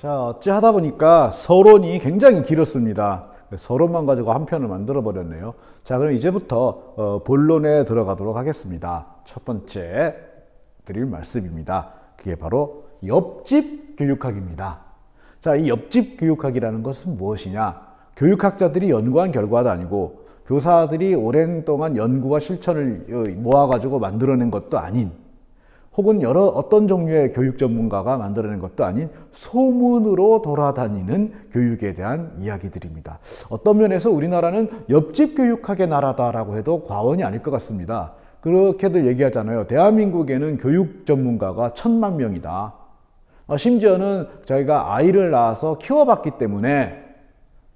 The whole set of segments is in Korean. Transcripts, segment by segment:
자, 어찌 하다 보니까 서론이 굉장히 길었습니다. 서론만 가지고 한 편을 만들어 버렸네요. 자, 그럼 이제부터 본론에 들어가도록 하겠습니다. 첫 번째 드릴 말씀입니다. 그게 바로 옆집 교육학입니다. 자, 이 옆집 교육학이라는 것은 무엇이냐? 교육학자들이 연구한 결과도 아니고 교사들이 오랜 동안 연구와 실천을 모아가지고 만들어낸 것도 아닌, 혹은 어떤 종류의 교육 전문가가 만들어낸 것도 아닌 소문으로 돌아다니는 교육에 대한 이야기들입니다. 어떤 면에서 우리나라는 옆집 교육학의 나라다라고 해도 과언이 아닐 것 같습니다. 그렇게도 얘기하잖아요. 대한민국에는 교육 전문가가 1000만 명이다. 심지어는 저희가 아이를 낳아서 키워봤기 때문에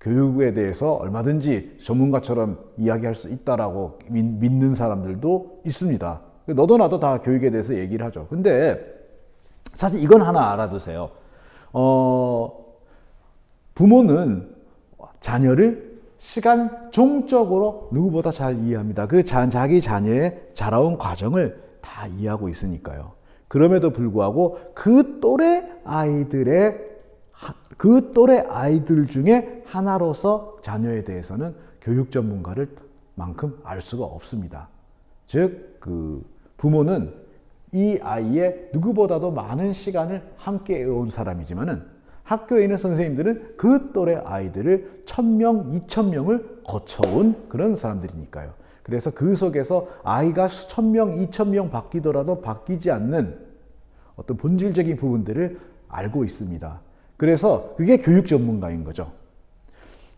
교육에 대해서 얼마든지 전문가처럼 이야기할 수 있다라고 믿는 사람들도 있습니다. 너도 나도 다 교육에 대해서 얘기를 하죠. 근데 사실 이건 하나 알아두세요. 부모는 자녀를 시간 종적으로 누구보다 잘 이해합니다. 자기 자녀의 자라온 과정을 다 이해하고 있으니까요. 그럼에도 불구하고 그 또래 아이들 중에 하나로서 자녀에 대해서는 교육 전문가를 만큼 알 수가 없습니다. 즉, 부모는 이 아이의 누구보다도 많은 시간을 함께 해온 사람이지만은 학교에 있는 선생님들은 그 또래 아이들을 1000명, 2000명을 거쳐온 그런 사람들이니까요. 그래서 그 속에서 아이가 1000명, 2000명 바뀌더라도 바뀌지 않는 어떤 본질적인 부분들을 알고 있습니다. 그래서 그게 교육 전문가인 거죠.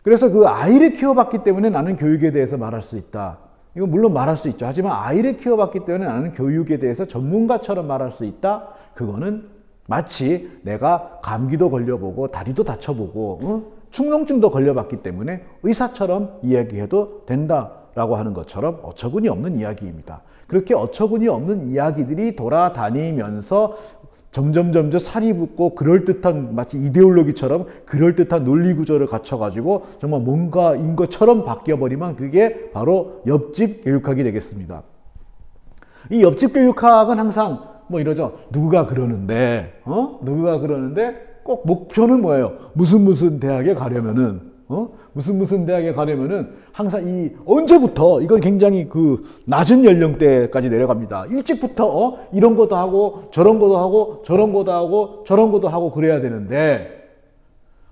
그래서 그 아이를 키워봤기 때문에 나는 교육에 대해서 말할 수 있다. 이건 물론 말할 수 있죠. 하지만 아이를 키워봤기 때문에 나는 교육에 대해서 전문가처럼 말할 수 있다. 그거는 마치 내가 감기도 걸려보고 다리도 다쳐보고 축농증도 걸려봤기 때문에 의사처럼 이야기해도 된다라고 하는 것처럼 어처구니 없는 이야기입니다. 그렇게 어처구니 없는 이야기들이 돌아다니면서 점점 살이 붙고 그럴듯한, 마치 이데올로기처럼 그럴듯한 논리 구조를 갖춰가지고 정말 뭔가인 것처럼 바뀌어버리면 그게 바로 옆집 교육학이 되겠습니다. 이 옆집 교육학은 항상 이러죠. 누가 그러는데 꼭 목표는 뭐예요? 무슨 대학에 가려면은 무슨 대학에 가려면은 항상 언제부터 이건 굉장히 낮은 연령대까지 내려갑니다. 일찍부터 이런 것도 하고 저런 것도 하고 저런 것도 하고 저런 것도 하고 그래야 되는데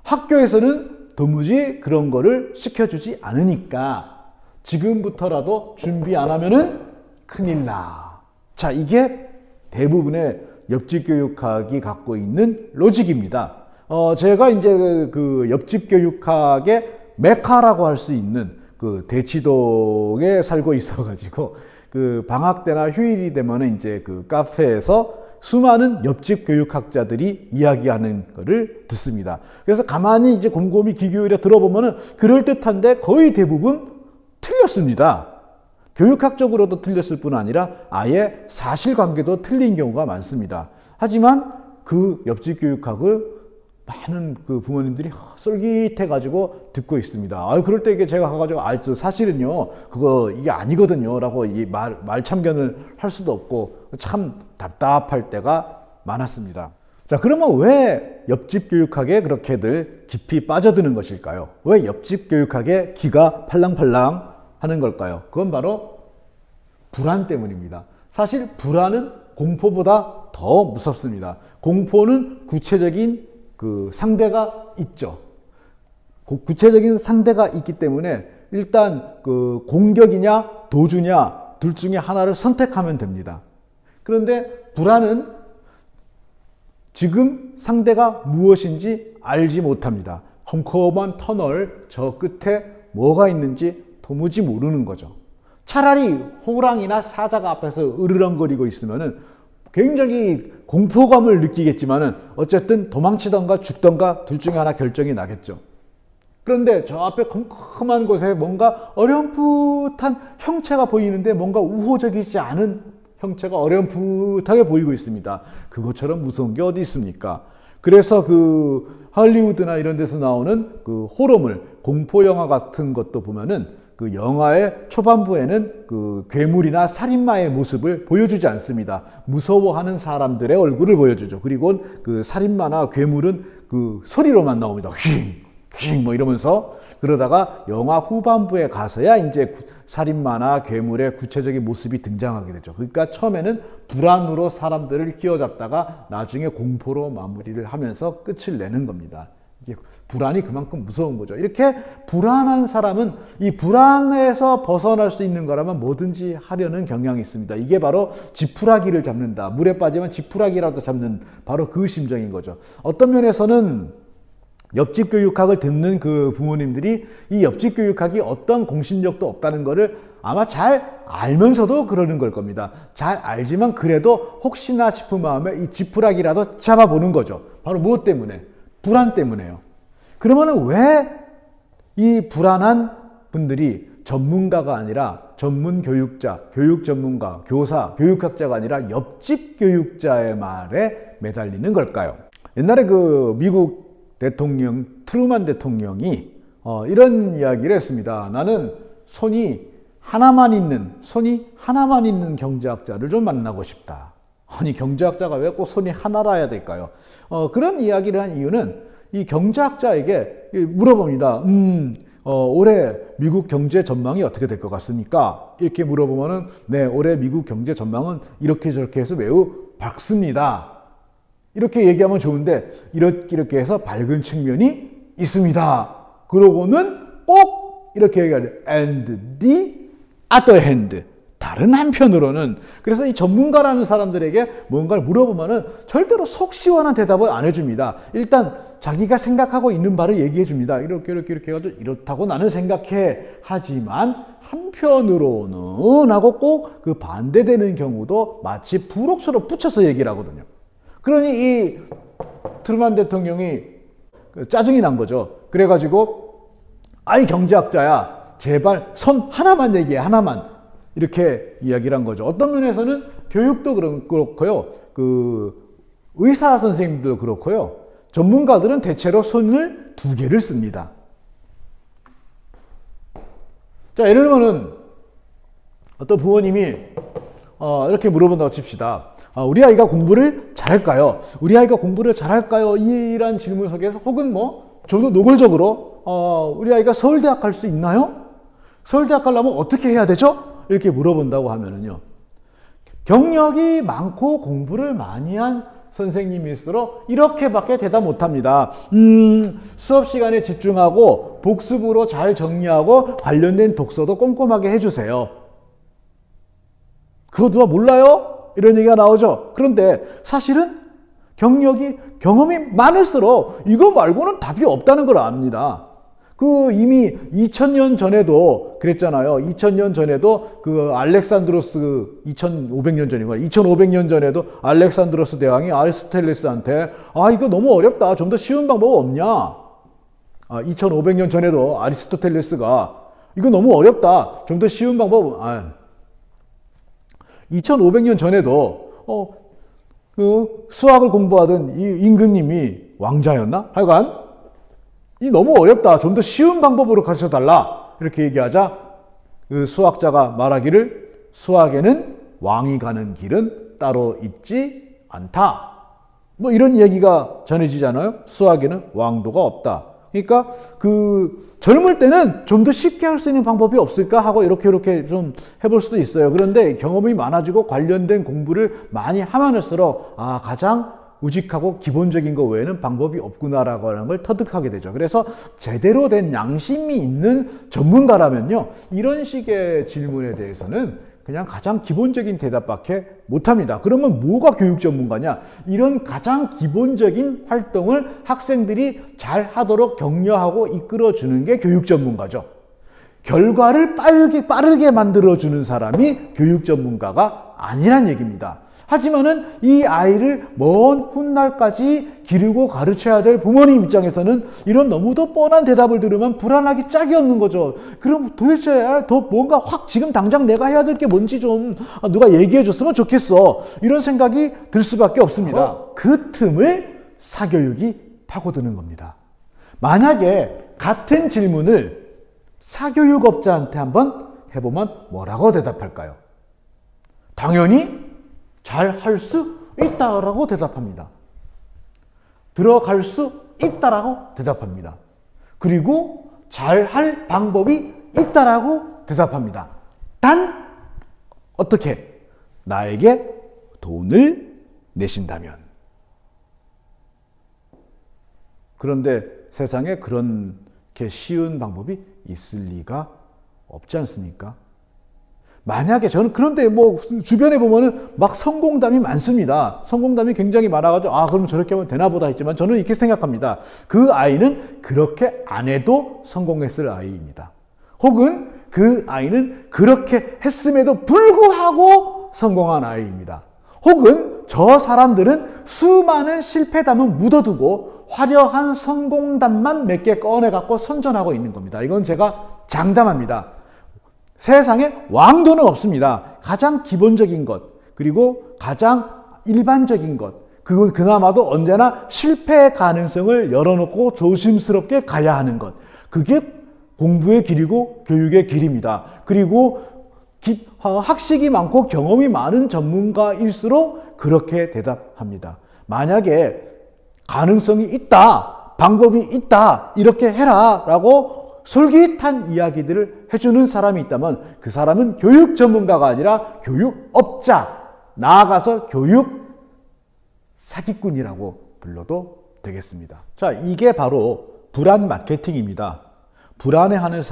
학교에서는 도무지 그런 거를 시켜주지 않으니까 지금부터라도 준비 안 하면은 큰일 나. 자, 이게 대부분의 옆집 교육학이 갖고 있는 로직입니다. 제가 이제 그 옆집 교육학의 메카라고 할 수 있는 대치동에 살고 있어가지고 방학 때나 휴일이 되면 이제 카페에서 수많은 옆집 교육학자들이 이야기하는 거를 듣습니다. 그래서 가만히 이제 곰곰이 귀 기울여 들어보면은 그럴듯한데 거의 대부분 틀렸습니다. 교육학적으로도 틀렸을 뿐 아니라 아예 사실관계도 틀린 경우가 많습니다. 하지만 그 옆집 교육학을 많은 부모님들이 쏠깃해가지고 듣고 있습니다. 그럴 때 제가 가가지고, 사실은요, 이게 아니거든요. 라고 말 참견을 할 수도 없고, 참 답답할 때가 많았습니다. 자, 그러면 왜 옆집 교육학에 그렇게들 깊이 빠져드는 것일까요? 왜 옆집 교육학에 기가 팔랑팔랑 하는 걸까요? 그건 바로 불안 때문입니다. 사실 불안은 공포보다 더 무섭습니다. 공포는 구체적인 상대가 있죠. 구체적인 상대가 있기 때문에 일단 공격이냐 도주냐 둘 중에 하나를 선택하면 됩니다. 그런데 불안은 지금 상대가 무엇인지 알지 못합니다. 컴컴한 터널 저 끝에 뭐가 있는지 도무지 모르는 거죠. 차라리 호랑이나 사자가 앞에서 으르렁거리고 있으면은 굉장히 공포감을 느끼겠지만은 어쨌든 도망치던가 죽던가 둘 중에 하나 결정이 나겠죠. 그런데 저 앞에 컴컴한 곳에 뭔가 어렴풋한 형체가 보이는데 뭔가 우호적이지 않은 형체가 어렴풋하게 보이고 있습니다. 그것처럼 무서운 게 어디 있습니까? 그래서 할리우드나 이런 데서 나오는 호러물, 공포 영화 같은 것도 보면은 영화의 초반부에는 괴물이나 살인마의 모습을 보여주지 않습니다. 무서워하는 사람들의 얼굴을 보여주죠. 그리고 살인마나 괴물은 그 소리로만 나옵니다. 휘잉, 휘잉 뭐 이러면서. 그러다가 영화 후반부에 가서야 이제 살인마나 괴물의 구체적인 모습이 등장하게 되죠. 그러니까 처음에는 불안으로 사람들을 휘어잡다가 나중에 공포로 마무리를 하면서 끝을 내는 겁니다. 이게 불안이 그만큼 무서운 거죠. 이렇게 불안한 사람은 이 불안에서 벗어날 수 있는 거라면 뭐든지 하려는 경향이 있습니다. 이게 바로 지푸라기를 잡는다. 물에 빠지면 지푸라기라도 잡는 바로 그 심정인 거죠. 어떤 면에서는 옆집 교육학을 듣는 그 부모님들이 이 옆집 교육학이 어떤 공신력도 없다는 거를 아마 잘 알면서도 그러는 걸 겁니다. 잘 알지만 그래도 혹시나 싶은 마음에 이 지푸라기라도 잡아보는 거죠. 바로 무엇 때문에? 불안 때문에요. 그러면은 왜 이 불안한 분들이 전문가가 아니라 전문 교육자, 교육 전문가, 교사, 교육학자가 아니라 옆집 교육자의 말에 매달리는 걸까요? 옛날에 그 미국 대통령 트루만 대통령이 이런 이야기를 했습니다. 나는 손이 하나만 있는 경제학자를 좀 만나고 싶다. 아니 경제학자가 왜 꼭 손이 하나라야 될까요? 그런 이야기를 한 이유는 이 경제학자에게 물어봅니다. 올해 미국 경제 전망이 어떻게 될 것 같습니까? 이렇게 물어보면은 네, 올해 미국 경제 전망은 이렇게 저렇게 해서 매우 밝습니다. 이렇게 얘기하면 좋은데 이렇게 해서 밝은 측면이 있습니다. 그러고는 꼭 이렇게 얘기하죠. And the other hand. 다른 한편으로는. 그래서 이 전문가라는 사람들에게 뭔가를 물어보면은 절대로 속 시원한 대답을 안 해줍니다. 일단 자기가 생각하고 있는 바를 얘기해 줍니다. 이렇게 해가지고 이렇다고 나는 생각해. 하지만 한편으로는 하고 꼭 그 반대되는 경우도 마치 부록처럼 붙여서 얘기를 하거든요. 그러니 이 트루만 대통령이 짜증이 난 거죠. 그래가지고 아이 경제학자야 제발 선 하나만 얘기해. 하나만. 이렇게 이야기를 한 거죠. 어떤 면에서는 교육도 그렇고요. 그 의사 선생님들도 그렇고요. 전문가들은 대체로 손을 두 개를 씁니다. 자, 예를 들면은 어떤 부모님이 이렇게 물어본다고 칩시다. 우리 아이가 공부를 잘할까요? 우리 아이가 공부를 잘할까요? 이런 질문 속에서 혹은 뭐 좀 더 노골적으로 우리 아이가 서울대학 갈 수 있나요? 서울대학 가려면 어떻게 해야 되죠? 이렇게 물어본다고 하면은요. 경력이 많고 공부를 많이 한 선생님일수록 이렇게밖에 대답 못합니다. 수업 시간에 집중하고 복습으로 잘 정리하고 관련된 독서도 꼼꼼하게 해주세요. 그거 누가 몰라요? 이런 얘기가 나오죠. 그런데 사실은 경험이 많을수록 이거 말고는 답이 없다는 걸 압니다. 그 이미 2000년 전에도 그랬잖아요. 2000년 전에도 그 알렉산드로스 2500년 전인가 2500년 전에도 알렉산드로스 대왕이 아리스토텔레스한테 이거 너무 어렵다. 좀 더 쉬운 방법 없냐? 2500년 전에도 아리스토텔레스가 이거 너무 어렵다. 좀 더 쉬운 방법 2500년 전에도 그 수학을 공부하던 이 임금님이 왕자였나? 하여간 이 너무 어렵다. 좀 더 쉬운 방법으로 가르쳐달라. 이렇게 얘기하자 그 수학자가 말하기를 수학에는 왕이 가는 길은 따로 있지 않다. 뭐 이런 얘기가 전해지잖아요. 수학에는 왕도가 없다. 그러니까 그 젊을 때는 좀 더 쉽게 할 수 있는 방법이 없을까 하고 이렇게 좀 해볼 수도 있어요. 그런데 경험이 많아지고 관련된 공부를 많이 하면 할수록 가장 우직하고 기본적인 것 외에는 방법이 없구나라고 하는 걸 터득하게 되죠. 그래서 제대로 된 양심이 있는 전문가라면요. 이런 식의 질문에 대해서는 그냥 가장 기본적인 대답밖에 못합니다. 그러면 뭐가 교육 전문가냐? 이런 가장 기본적인 활동을 학생들이 잘 하도록 격려하고 이끌어주는 게 교육 전문가죠. 결과를 빠르게 만들어주는 사람이 교육 전문가가 아니란 얘기입니다. 하지만은 이 아이를 먼 훗날까지 기르고 가르쳐야 될 부모님 입장에서는 이런 너무도 뻔한 대답을 들으면 불안하기 짝이 없는 거죠. 그럼 도대체 더 뭔가 확 지금 당장 내가 해야 될 게 뭔지 좀 누가 얘기해 줬으면 좋겠어. 이런 생각이 들 수밖에 없습니다. 그 틈을 사교육이 파고드는 겁니다. 만약에 같은 질문을 사교육업자한테 한번 해보면 뭐라고 대답할까요? 당연히 잘 할 수 있다라고 대답합니다. 들어갈 수 있다라고 대답합니다. 그리고 잘할 방법이 있다라고 대답합니다. 단 어떻게? 나에게 돈을 내신다면. 그런데 세상에 그렇게 쉬운 방법이 있을 리가 없지 않습니까? 만약에 저는 그런데 뭐 주변에 보면은 막 성공담이 많습니다. 성공담이 굉장히 많아가지고 그럼 저렇게 하면 되나 보다 했지만 저는 이렇게 생각합니다. 그 아이는 그렇게 안 해도 성공했을 아이입니다. 혹은 그 아이는 그렇게 했음에도 불구하고 성공한 아이입니다. 혹은 저 사람들은 수많은 실패담은 묻어두고 화려한 성공담만 몇 개 꺼내갖고 선전하고 있는 겁니다. 이건 제가 장담합니다. 세상에 왕도는 없습니다. 가장 기본적인 것, 그리고 가장 일반적인 것, 그건 그나마도 언제나 실패의 가능성을 열어놓고 조심스럽게 가야 하는 것. 그게 공부의 길이고 교육의 길입니다. 그리고 학식이 많고 경험이 많은 전문가일수록 그렇게 대답합니다. 만약에 가능성이 있다, 방법이 있다, 이렇게 해라 라고 솔깃한 이야기들을 해주는 사람이 있다면 그 사람은 교육 전문가가 아니라 교육업자, 나아가서 교육 사기꾼이라고 불러도 되겠습니다. 자, 이게 바로 불안 마케팅입니다. 불안해하는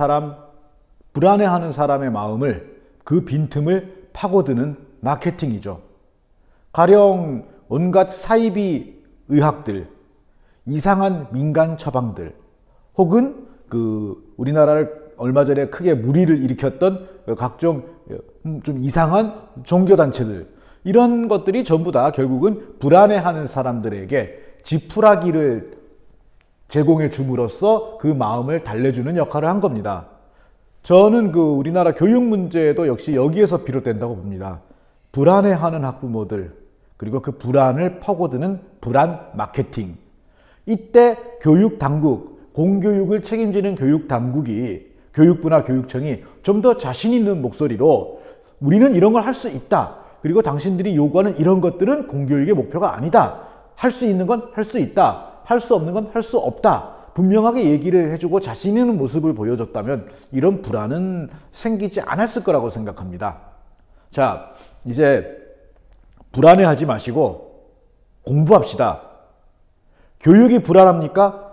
사람의 마음을, 그 빈틈을 파고드는 마케팅이죠. 가령 온갖 사이비 의학들, 이상한 민간 처방들, 혹은 우리나라를 얼마 전에 크게 물의를 일으켰던 각종 좀 이상한 종교단체들, 이런 것들이 전부 다 결국은 불안해하는 사람들에게 지푸라기를 제공해 줌으로써 그 마음을 달래주는 역할을 한 겁니다. 저는 우리나라 교육 문제도 역시 여기에서 비롯된다고 봅니다. 불안해하는 학부모들, 그리고 그 불안을 파고드는 불안 마케팅. 이때 교육 당국, 공교육을 책임지는 교육 당국이, 교육부나 교육청이 좀 더 자신 있는 목소리로 우리는 이런 걸 할 수 있다. 그리고 당신들이 요구하는 이런 것들은 공교육의 목표가 아니다. 할 수 있는 건 할 수 있다. 할 수 없는 건 할 수 없다. 분명하게 얘기를 해주고 자신 있는 모습을 보여줬다면 이런 불안은 생기지 않았을 거라고 생각합니다. 자, 이제 불안해하지 마시고 공부합시다. 교육이 불안합니까?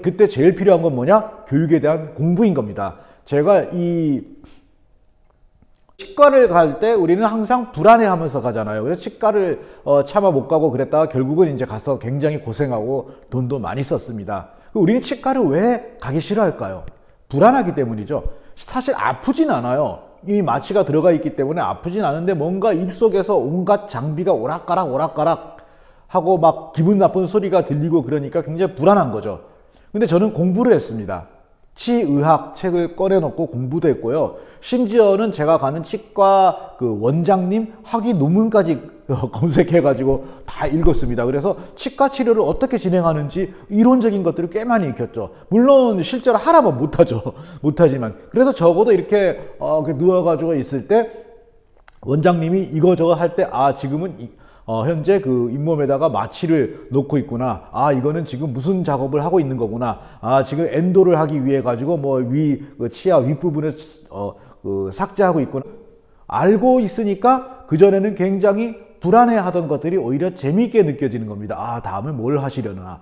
그때 제일 필요한 건 뭐냐? 교육에 대한 공부인 겁니다. 제가 치과를 갈 때 우리는 항상 불안해하면서 가잖아요. 그래서 치과를 차마 못 가고 그랬다가 결국은 이제 가서 굉장히 고생하고 돈도 많이 썼습니다. 우리는 치과를 왜 가기 싫어할까요? 불안하기 때문이죠. 사실 아프진 않아요. 이미 마취가 들어가 있기 때문에 아프진 않은데 뭔가 입속에서 온갖 장비가 오락가락 하고 막 기분 나쁜 소리가 들리고 그러니까 굉장히 불안한 거죠. 근데 저는 공부를 했습니다. 치의학 책을 꺼내놓고 공부도 했고요. 심지어는 제가 가는 치과 원장님 학위 논문까지 검색해가지고 다 읽었습니다. 그래서 치과 치료를 어떻게 진행하는지 이론적인 것들을 꽤 많이 익혔죠. 물론 실제로 하라면 못하죠. 못하지만. 그래서 적어도 이렇게 누워가지고 있을 때 원장님이 이거저거 할 때 지금은 현재 잇몸에다가 마취를 놓고 있구나. 이거는 지금 무슨 작업을 하고 있는 거구나. 지금 엔도를 하기 위해 가지고 치아 윗부분을 삭제하고 있구나. 알고 있으니까 그전에는 굉장히 불안해하던 것들이 오히려 재미있게 느껴지는 겁니다. 다음에 뭘 하시려나.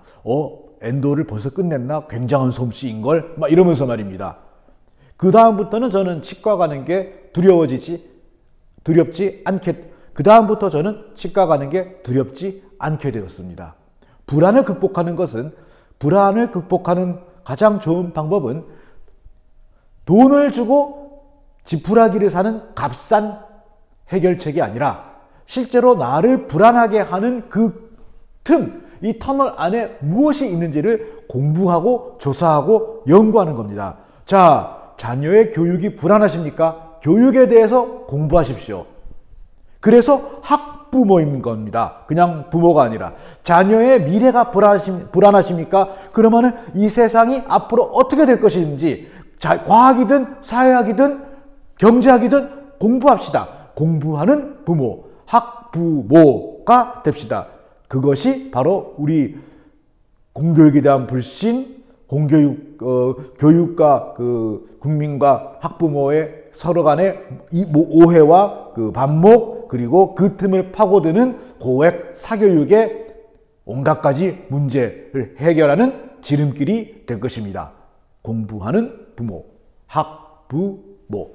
엔도를 벌써 끝냈나? 굉장한 솜씨인걸? 막 이러면서 말입니다. 그 다음부터는 저는 치과 가는 게 두렵지 않게, 그 다음부터 저는 치과 가는 게 두렵지 않게 되었습니다. 불안을 극복하는 가장 좋은 방법은 돈을 주고 지푸라기를 사는 값싼 해결책이 아니라 실제로 나를 불안하게 하는 이 터널 안에 무엇이 있는지를 공부하고 조사하고 연구하는 겁니다. 자, 자녀의 교육이 불안하십니까? 교육에 대해서 공부하십시오. 그래서 학부모인 겁니다. 그냥 부모가 아니라. 자녀의 미래가 불안하십니까? 그러면은 이 세상이 앞으로 어떻게 될 것인지 과학이든 사회학이든 경제학이든 공부합시다. 공부하는 부모, 학부모가 됩시다. 그것이 바로 우리 공교육에 대한 불신, 교육과 국민과 학부모의 서로 간의 오해와 반목, 그리고 그 틈을 파고드는 고액 사교육의 온갖 가지 문제를 해결하는 지름길이 될 것입니다. 공부하는 부모, 학부모.